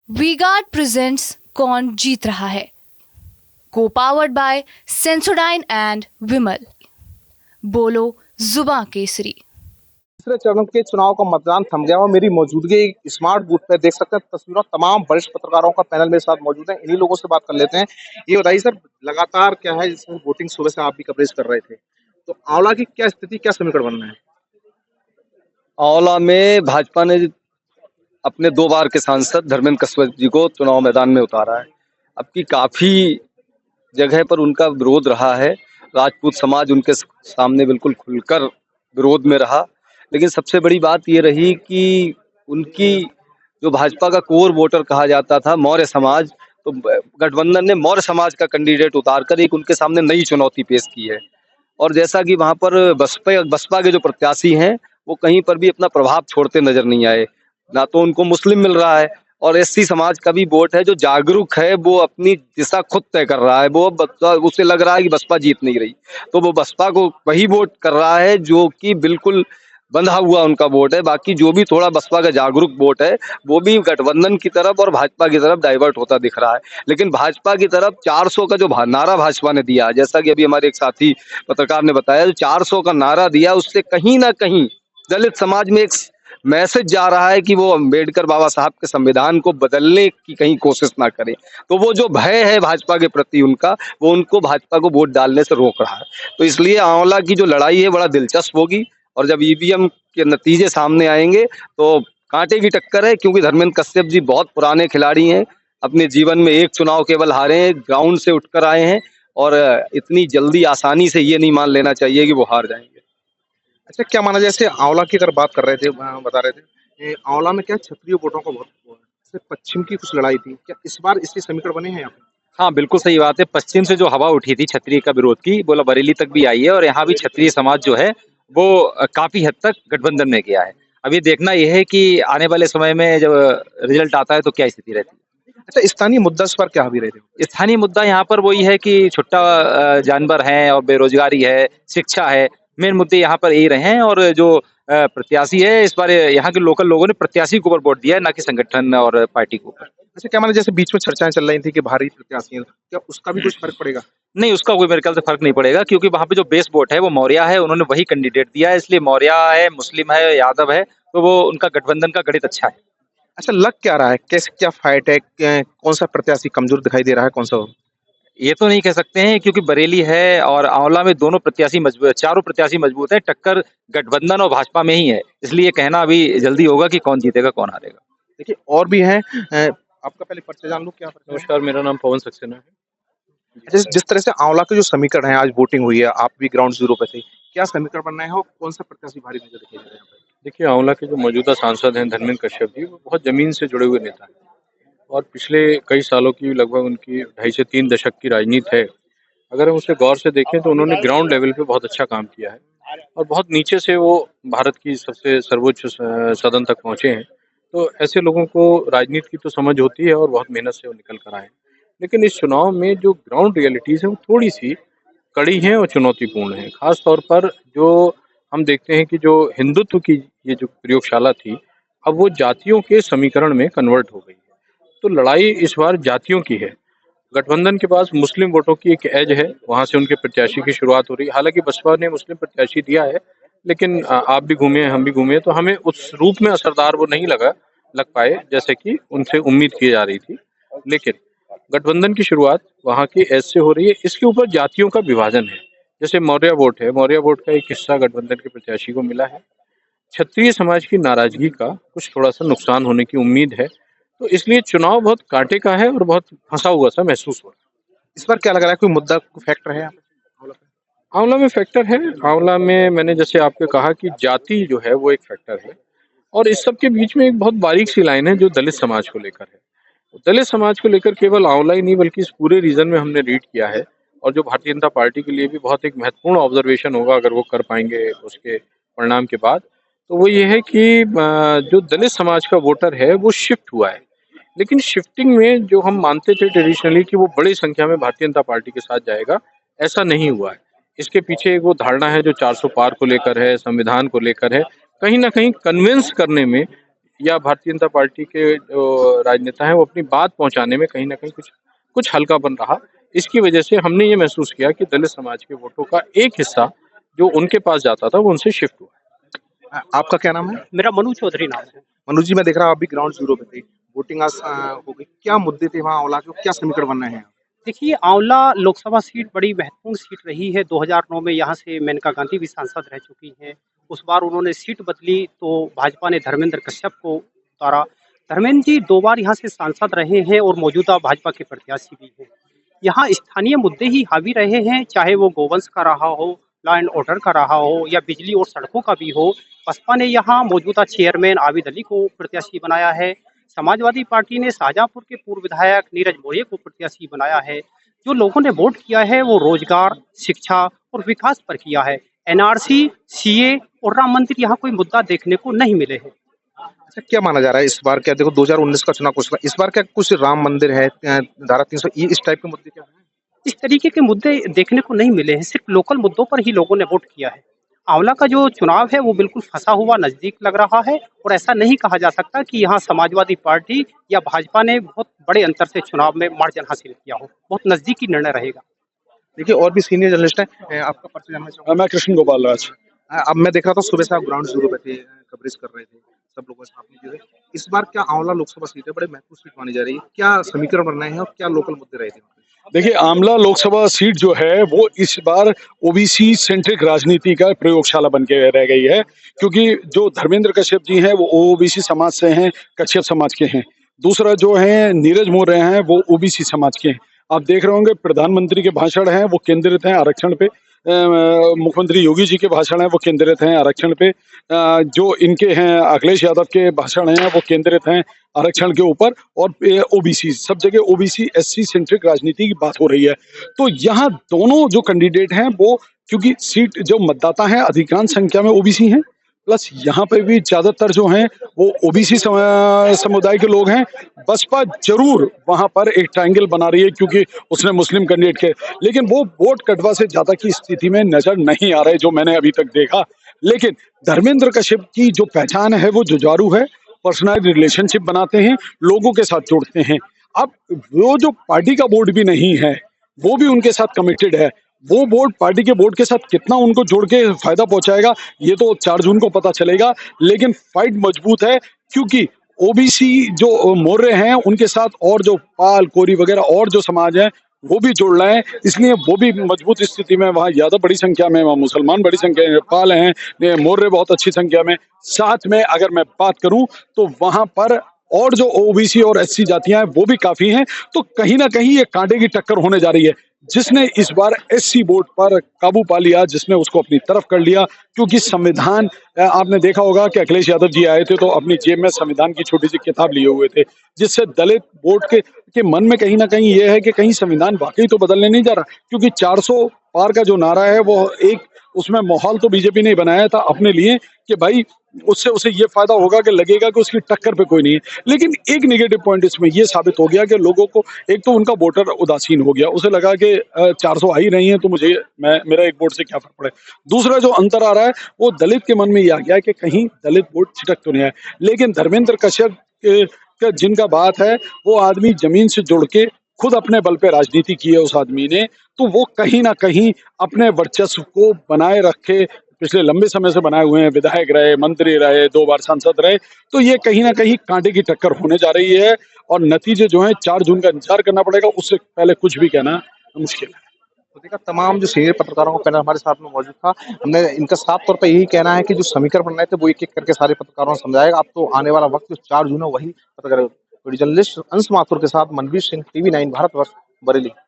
V-Guard presents कौन जीत रहा है, को पावर्ड बाय सेंसोडाइन एंड विमल। बोलो जुबां केसरी। तीसरे चरण के चुनाव का मतदान थम गया और मेरी मौजूदगी एक स्मार्ट बूथ पे देख सकते हैं तस्वीरों। तमाम वरिष्ठ पत्रकारों का पैनल मेरे साथ मौजूद है, इन्हीं लोगों से बात कर लेते हैं। ये बताइए सर, लगातार क्या है जिसमें वोटिंग सुबह से आप भी कवरेज कर रहे थे, तो आंवला की क्या स्थिति, क्या समीकरण बन रहा है? आंवला में भाजपा ने अपने 2 बार के सांसद धर्मेंद्र कश्यप जी को चुनाव मैदान में उतारा है। अब की काफी जगह पर उनका विरोध रहा है। राजपूत समाज उनके सामने बिल्कुल खुलकर विरोध में रहा। लेकिन सबसे बड़ी बात ये रही कि उनकी जो भाजपा का कोर वोटर कहा जाता था मौर्य समाज, तो गठबंधन ने मौर्य समाज का कैंडिडेट उतारकर एक उनके सामने नई चुनौती पेश की है। और जैसा कि वहां पर बसपा के जो प्रत्याशी हैं वो कहीं पर भी अपना प्रभाव छोड़ते नजर नहीं आए। ना तो उनको मुस्लिम मिल रहा है, और एससी समाज का भी वोट है जो जागरूक है, वो अपनी दिशा खुद तय कर रहा है। वो उसे लग रहा है कि बसपा जीत नहीं रही, तो वो बसपा को वही वोट कर रहा है जो कि बिल्कुल बंधा हुआ उनका वोट है। बाकी जो भी थोड़ा बसपा का जागरूक वोट है वो भी गठबंधन की तरफ और भाजपा की तरफ डाइवर्ट होता दिख रहा है। लेकिन भाजपा की तरफ 400 का जो नारा भाजपा ने दिया, जैसा कि अभी हमारे एक साथी पत्रकार ने बताया, जो 400 का नारा दिया उससे कहीं ना कहीं दलित समाज में एक मैसेज जा रहा है कि वो अम्बेडकर बाबा साहब के संविधान को बदलने की कहीं कोशिश ना करें। तो वो जो भय है भाजपा के प्रति उनका, वो उनको भाजपा को वोट डालने से रोक रहा है। तो इसलिए आंवला की जो लड़ाई है बड़ा दिलचस्प होगी, और जब ईवीएम के नतीजे सामने आएंगे तो कांटे की टक्कर है, क्योंकि धर्मेंद्र कश्यप जी बहुत पुराने खिलाड़ी हैं। अपने जीवन में एक चुनाव केवल हारे हैं, ग्राउंड से उठकर आए हैं, और इतनी जल्दी आसानी से ये नहीं मान लेना चाहिए कि वो हार जाएंगे। अच्छा, क्या माना जाए, जैसे आंवला की अगर बात कर रहे थे, बता रहे थे आंवला में क्या क्षत्रिय वोटों का बहुत वो है। जैसे पश्चिम की कुछ लड़ाई थी, क्या इस बार इसके समीकरण बने हैं यहाँ पे? हाँ, बिल्कुल सही बात है। पश्चिम से जो हवा उठी थी क्षत्रिय का विरोध की, बोला बरेली तक भी आई है, और यहाँ भी क्षत्रिय समाज जो है वो काफी हद तक गठबंधन में गया है। अब ये देखना यह है कि आने वाले समय में जब रिजल्ट आता है तो क्या स्थिति रहती अच्छा, स्थानीय मुद्दा इस बार क्या हावी रहे थे? है। स्थानीय मुद्दा यहाँ पर वही है कि छुट्टा जानवर है और बेरोजगारी है, शिक्षा है। मेन मुद्दे यहाँ पर यही रहे हैं, और जो प्रत्याशी है इस बार यहाँ के लोकल लोगों ने प्रत्याशी के ऊपर वोट दिया है, ना कि संगठन और पार्टी के ऊपर। अच्छा, क्या माना, जैसे बीच में चर्चाएं चल रही थी कि भारी प्रत्याशी हैं, क्या उसका भी कुछ फर्क पड़ेगा? नहीं, उसका कोई मेरे ख्याल से फर्क नहीं पड़ेगा, क्योंकि वहां पे जो बेस वोट है वो मौर्य है, उन्होंने वही कैंडिडेट दिया है, इसलिए मौर्य है, मुस्लिम है, यादव है, तो वो उनका गठबंधन का गणित अच्छा है। अच्छा, लग क्या रहा है, कैसे क्या फाइट है, कौन सा प्रत्याशी कमजोर दिखाई दे रहा है, कौन सा? ये तो नहीं कह सकते हैं, क्योंकि बरेली है और आंवला में दोनों प्रत्याशी मजबूत, चारों प्रत्याशी मजबूत है। टक्कर गठबंधन और भाजपा में ही है, इसलिए कहना अभी जल्दी होगा कि कौन जीतेगा कौन हारेगा। देखिए, और भी हैं। आपका पहले परिचय जान लूं, क्या परिचय है? नमस्कार, मेरा नाम पवन सक्सेना है। जिस जिस तरह से आंवला के जो समीकरण है, आज वोटिंग हुई है, आप भी ग्राउंड जीरो पे थे, क्या समीकरण बनना है और कौन सा प्रत्याशी भारी नजर दिखाई दे रहा है यहाँ पे? देखिए, आंवला के जो मौजूदा सांसद हैं धर्मेंद्र कश्यप जी, वो बहुत ज़मीन से जुड़े हुए नेता हैं, और पिछले कई सालों की लगभग उनकी 2.5 से 3 दशक की राजनीति है। अगर हम उसे गौर से देखें तो उन्होंने ग्राउंड लेवल पे बहुत अच्छा काम किया है, और बहुत नीचे से वो भारत की सबसे सर्वोच्च सदन तक पहुँचे हैं। तो ऐसे लोगों को राजनीति की तो समझ होती है, और बहुत मेहनत से वो निकल कर आए हैं। लेकिन इस चुनाव में जो ग्राउंड रियलिटीज़ हैं वो थोड़ी-सी कड़ी हैं और चुनौतीपूर्ण हैं। ख़ास तौर पर जो हम देखते हैं कि जो हिंदुत्व की ये जो प्रयोगशाला थी, अब वो जातियों के समीकरण में कन्वर्ट हो गई है। तो लड़ाई इस बार जातियों की है। गठबंधन के पास मुस्लिम वोटों की एक एज है, वहाँ से उनके प्रत्याशी की शुरुआत हो रही है। हालाँकि बसपा ने मुस्लिम प्रत्याशी दिया है, लेकिन आप भी घूमे, हम भी घूमे, तो हमें उस रूप में असरदार वो नहीं लग पाए, जैसे कि उनसे उम्मीद की जा रही थी। लेकिन गठबंधन की शुरुआत वहाँ की एज से हो रही है। इसके ऊपर जातियों का विभाजन है। जैसे मौर्य वोट है, मौर्य वोट का एक हिस्सा गठबंधन के प्रत्याशी को मिला है। क्षत्रिय समाज की नाराजगी का कुछ थोड़ा-सा नुकसान होने की उम्मीद है। तो इसलिए चुनाव बहुत कांटे का है और बहुत फँसा हुआ सा महसूस हो रहा है। इस बार क्या लग रहा है, कोई मुद्दा, कोई फैक्टर है यहाँ पे आंवला पे? आंवला में फैक्टर है। आंवला में मैंने जैसे आपको कहा कि जाति जो है वो एक फैक्टर है, और इस सब के बीच में एक बहुत बारीक सी लाइन है जो दलित समाज को लेकर है। दलित समाज को लेकर केवल आंवला ही नहीं बल्कि इस पूरे रीजन में हमने रीड किया है, और जो भारतीय जनता पार्टी के लिए भी बहुत एक महत्वपूर्ण ऑब्जर्वेशन होगा अगर वो कर पाएंगे उसके परिणाम के बाद, तो वो ये है कि जो दलित समाज का वोटर है वो शिफ्ट हुआ है। लेकिन शिफ्टिंग में जो हम मानते थे ट्रेडिशनली कि वो बड़ी संख्या में भारतीय जनता पार्टी के साथ जाएगा, ऐसा नहीं हुआ है। इसके पीछे एक वो धारणा है जो 400 पार को लेकर है, संविधान को लेकर है। कहीं न कहीं कन्विंस करने में या भारतीय जनता पार्टी के जो राजनेता हैं वो अपनी बात पहुंचाने में कहीं ना कहीं कुछ हल्कापन रहा। इसकी वजह से हमने ये महसूस किया कि दलित समाज के वोटों का एक हिस्सा जो उनके पास जाता था वो उनसे शिफ्ट हुआ। आपका क्या नाम है? मेरा मनु चौधरी नाम है। मनोज जी, मैं देख रहा हूँ आप भी ग्राउंड जीरो पे थे, वोटिंग आज हो गई, क्या मुद्दे थे वहाँ आंवला के, क्या समीकरण बनना है? देखिए, आंवला लोकसभा सीट बड़ी महत्वपूर्ण सीट रही है। 2009 में यहाँ से मेनका गांधी भी सांसद रह चुकी हैं। उस बार उन्होंने सीट बदली तो भाजपा ने धर्मेंद्र कश्यप को उतारा। धर्मेंद्र जी 2 बार यहाँ से सांसद रहे हैं और मौजूदा भाजपा के प्रत्याशी भी हैं। यहाँ स्थानीय मुद्दे ही हावी रहे हैं, चाहे वो गोवंश का रहा हो, लॉ एंड ऑर्डर का रहा हो या बिजली और सड़कों का भी हो। बसपा ने यहाँ मौजूदा चेयरमैन आबिद अली को प्रत्याशी बनाया है। समाजवादी पार्टी ने शाहजहांपुर के पूर्व विधायक नीरज मौर्य को प्रत्याशी बनाया है। जो लोगों ने वोट किया है वो रोजगार, शिक्षा और विकास पर किया है। एनआरसी, सीए और राम मंदिर यहाँ कोई मुद्दा देखने को नहीं मिले हैं। अच्छा, क्या माना जा रहा है इस बार? क्या देखो 2019 का चुनाव कुछ इस बार क्या कुछ राम मंदिर है, धारा 300 ये इस टाइप के मुद्दे क्या है? इस तरीके के मुद्दे देखने को नहीं मिले हैं। सिर्फ लोकल मुद्दों पर ही लोगों ने वोट किया है। आंवला का जो चुनाव है वो बिल्कुल फंसा हुआ नजदीक लग रहा है और ऐसा नहीं कहा जा सकता कि यहाँ समाजवादी पार्टी या भाजपा ने बहुत बड़े अंतर से चुनाव में मार्जिन हासिल किया हो। बहुत नजदीकी निर्णय रहेगा। देखिए और भी सीनियर जर्नलिस्ट हैं, आपका परिचय जानना चाहूंगा। मैं कृष्ण गोपाल राज। अब मैं देख रहा था सुबह से आप ग्राउंड जीरो पे थे, कवरेज कर रहे थे, सब लोगों के साथ में जुड़े। इस बार क्या आंवला लोकसभा सीट है, बड़े महत्वपूर्ण सीट मानी जा रही है, क्या समीकरण बनना है और क्या लोकल मुद्दे रहे थे? देखिए, आंवला लोकसभा सीट जो है वो इस बार ओबीसी सेंट्रिक राजनीति का प्रयोगशाला बन के रह गई है, क्योंकि जो धर्मेंद्र कश्यप जी हैं वो ओबीसी समाज से हैं, कश्यप समाज के हैं। दूसरा जो है नीरज मौर्य हैं वो ओबीसी समाज के हैं। आप देख रहे होंगे प्रधानमंत्री के भाषण हैं वो केंद्रित हैं आरक्षण पे। मुख्यमंत्री योगी जी के भाषण हैं वो केंद्रित हैं आरक्षण पे। जो इनके हैं अखिलेश यादव के भाषण हैं वो केंद्रित हैं आरक्षण के ऊपर। और ओबीसी सब जगह ओबीसी एससी सेंट्रिक राजनीति की बात हो रही है। तो यहाँ दोनों जो कैंडिडेट हैं वो, क्योंकि सीट जो मतदाता हैं अधिकांश संख्या में ओबीसी हैं, प्लस यहाँ पे भी ज्यादातर जो हैं वो ओबीसी समुदाय के लोग हैं। बसपा जरूर वहां पर एक ट्रायंगल बना रही है क्योंकि उसने मुस्लिम कैंडिडेट के, लेकिन वो वोट कटवा से ज्यादा की स्थिति में नजर नहीं आ रहे जो मैंने अभी तक देखा। लेकिन धर्मेंद्र कश्यप की जो पहचान है वो जुझारू है, पर्सनल रिलेशनशिप बनाते हैं, लोगों के साथ जोड़ते हैं। अब वो जो पार्टी का बोर्ड भी नहीं है वो भी उनके साथ कमिटेड है। वो बोर्ड पार्टी के बोर्ड के साथ कितना उनको जोड़ के फायदा पहुंचाएगा ये तो 4 जून को पता चलेगा। लेकिन फाइट मजबूत है क्योंकि ओबीसी जो मौर्य हैं उनके साथ और जो पाल कोरी वगैरह और जो समाज है वो भी जोड़ रहे हैं, इसलिए वो भी मजबूत स्थिति में। वहाँ यादव बड़ी संख्या में, वहाँ मुसलमान बड़ी संख्या में, पाल हैं, मौर्य बहुत अच्छी संख्या में। साथ में अगर मैं बात करूं तो वहां पर और जो ओबीसी और एससी जातियां हैं वो भी काफी हैं। तो कहीं ना कहीं ये कांटे की टक्कर होने जा रही है। जिसने इस बार एससी वोट पर काबू पा लिया, जिसने उसको अपनी तरफ कर लिया, क्योंकि संविधान, आपने देखा होगा कि अखिलेश यादव जी आए थे तो अपनी जेब में संविधान की छोटी सी किताब लिए हुए थे, जिससे दलित वोट के मन में कहीं ना कहीं ये है कि कहीं संविधान वाकई तो बदलने नहीं जा रहा, क्योंकि 400 पार का जो नारा है वो एक उसमें माहौल तो बीजेपी ने बनाया था अपने लिए कि भाई उससे उसे ये फायदा होगा कि लगेगा कि उसकी टक्कर पे कोई नहीं है। लेकिन एक नेगेटिव पॉइंट इसमें ये साबित हो गया कि लोगों को, एक तो उनका वोटर उदासीन हो गया, उसे लगा कि 400 आ ही रही हैं तो मेरा एक वोट से क्या फर्क पड़े। दूसरा जो अंतर आ रहा है वो दलित के मन में ये आ गया कि कहीं दलित वोट छिटक तो नहीं आए। लेकिन धर्मेंद्र कश्यप जिनका बात है वो आदमी जमीन से जुड़ के खुद अपने बल पे राजनीति की है उस आदमी ने, तो वो कहीं ना कहीं अपने वर्चस्व को बनाए रखे, पिछले लंबे समय से बनाए हुए हैं, विधायक रहे, मंत्री रहे, 2 बार सांसद रहे। तो ये कहीं ना कहीं कांटे की टक्कर होने जा रही है और नतीजे जो हैं 4 जून का इंतजार करना पड़ेगा, उससे पहले कुछ भी कहना मुश्किल है। तो देखा तमाम जो सीनियर पत्रकारों का पैनल हमारे साथ में मौजूद था, हमने इनका साफ तौर पे यही कहना है कि जो समीकरण बन रहे थे वो एक-एक करके सारे पत्रकारों को समझाएगा। अब तो आने वाला वक्त जो 4 जून है वही पता करेगा। वीडियो जर्नलिस्ट अंश माथुर के साथ मनवीर सिंह, टीवी 9 भारतवर्ष, बरेली।